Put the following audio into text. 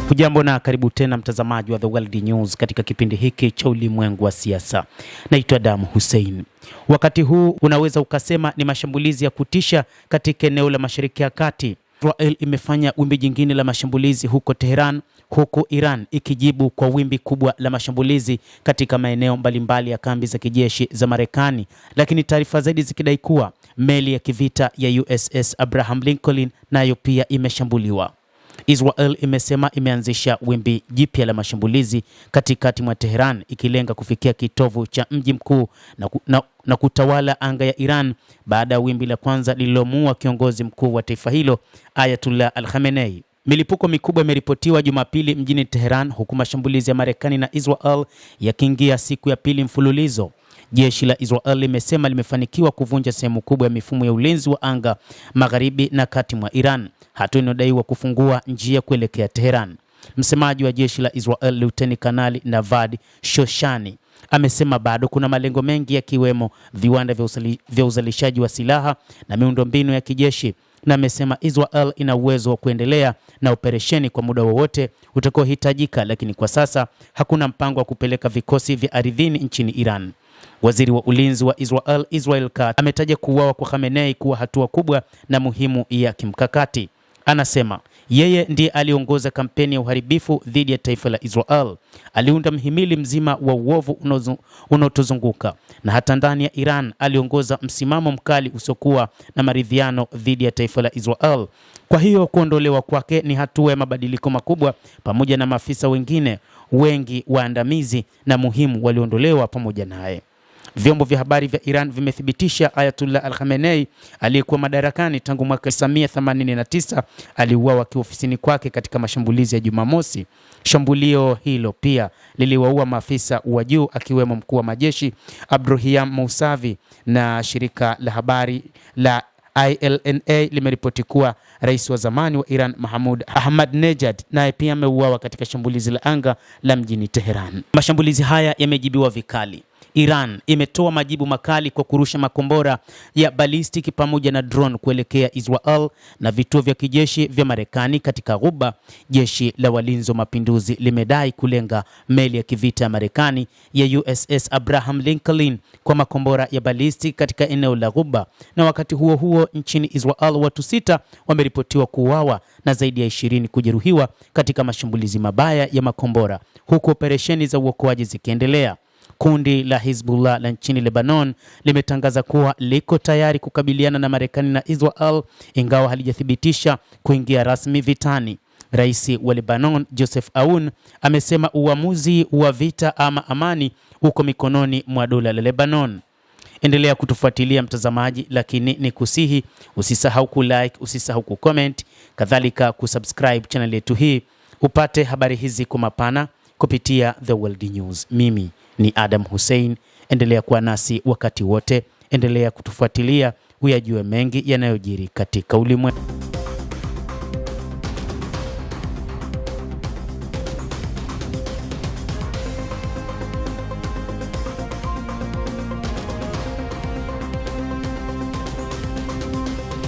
Hujambo na karibu tena mtazamaji wa The World News katika kipindi hiki cha ulimwengu wa siasa. Naitwa Adam Hussein. Wakati huu unaweza ukasema ni mashambulizi ya kutisha katika eneo la Mashariki ya Kati. Israel imefanya wimbi jingine la mashambulizi huko Tehran, huku Iran ikijibu kwa wimbi kubwa la mashambulizi katika maeneo mbalimbali ya kambi za kijeshi za Marekani, lakini taarifa zaidi zikidai kuwa meli ya kivita ya USS Abraham Lincoln nayo pia imeshambuliwa. Israel imesema imeanzisha wimbi jipya la mashambulizi katikati mwa Tehran, ikilenga kufikia kitovu cha mji mkuu na kutawala anga ya Iran baada ya wimbi la kwanza lililomuua kiongozi mkuu wa taifa hilo Ayatollah Al-Khamenei. Milipuko mikubwa imeripotiwa Jumapili mjini Tehran, huku mashambulizi ya Marekani na Israel yakiingia siku ya pili mfululizo. Jeshi la Israel limesema limefanikiwa kuvunja sehemu kubwa ya mifumo ya ulinzi wa anga magharibi na kati mwa Iran, hatua inayodaiwa kufungua njia kuelekea Tehran. Msemaji wa jeshi la Israel, Lieutenant Kanali Navad Shoshani, amesema bado kuna malengo mengi yakiwemo viwanda vya uzalishaji wa silaha na miundombinu ya kijeshi, na amesema Israel ina uwezo wa kuendelea na operesheni kwa muda wowote utakaohitajika, lakini kwa sasa hakuna mpango wa kupeleka vikosi vya ardhini nchini Iran. Waziri wa ulinzi wa Israel Katz ametaja kuuawa kwa Khamenei kuwa hatua kubwa na muhimu ya kimkakati. Anasema yeye ndiye aliongoza kampeni ya uharibifu dhidi ya taifa la Israel. Aliunda mhimili mzima wa uovu unaotuzunguka, na hata ndani ya Iran aliongoza msimamo mkali usiokuwa na maridhiano dhidi ya taifa la Israel. Kwa hiyo kuondolewa kwake ni hatua ya mabadiliko makubwa, pamoja na maafisa wengine wengi waandamizi na muhimu waliondolewa pamoja naye. Vyombo vya habari vya Iran vimethibitisha Ayatollah Al-Khamenei aliyekuwa madarakani tangu mwaka 1989 aliuawa akiwa ofisini kwake katika mashambulizi ya Jumamosi. Shambulio hilo pia liliwaua maafisa wa juu akiwemo mkuu wa majeshi Abdurrahman Mousavi, na shirika la habari la ILNA limeripoti kuwa rais wa zamani wa Iran Mahmoud Ahmadinejad naye pia ameuawa katika shambulizi la anga la mjini Tehran. Mashambulizi haya yamejibiwa vikali. Iran imetoa majibu makali kwa kurusha makombora ya balistiki pamoja na drone kuelekea Israel na vituo vya kijeshi vya Marekani katika Ghuba. Jeshi la walinzi wa mapinduzi limedai kulenga meli ya kivita ya Marekani ya USS Abraham Lincoln kwa makombora ya balistiki katika eneo la Ghuba. Na wakati huo huo, nchini Israel watu 6 wameripotiwa kuuawa na zaidi ya 20 kujeruhiwa katika mashambulizi mabaya ya makombora, huku operesheni za uokoaji zikiendelea. Kundi la Hezbollah la nchini Lebanon limetangaza kuwa liko tayari kukabiliana na Marekani na Israel, ingawa halijathibitisha kuingia rasmi vitani. Rais wa Lebanon Joseph Aoun amesema uamuzi wa vita ama amani uko mikononi mwa dola la Lebanon. Endelea kutufuatilia mtazamaji, lakini ni kusihi usisahau kulike, usisahau kucomment, kadhalika kusubscribe channel yetu hii upate habari hizi kwa mapana kupitia The World News. Mimi ni Adam Hussein. Endelea kuwa nasi wakati wote, endelea kutufuatilia uyajue mengi yanayojiri katika ulimwengu.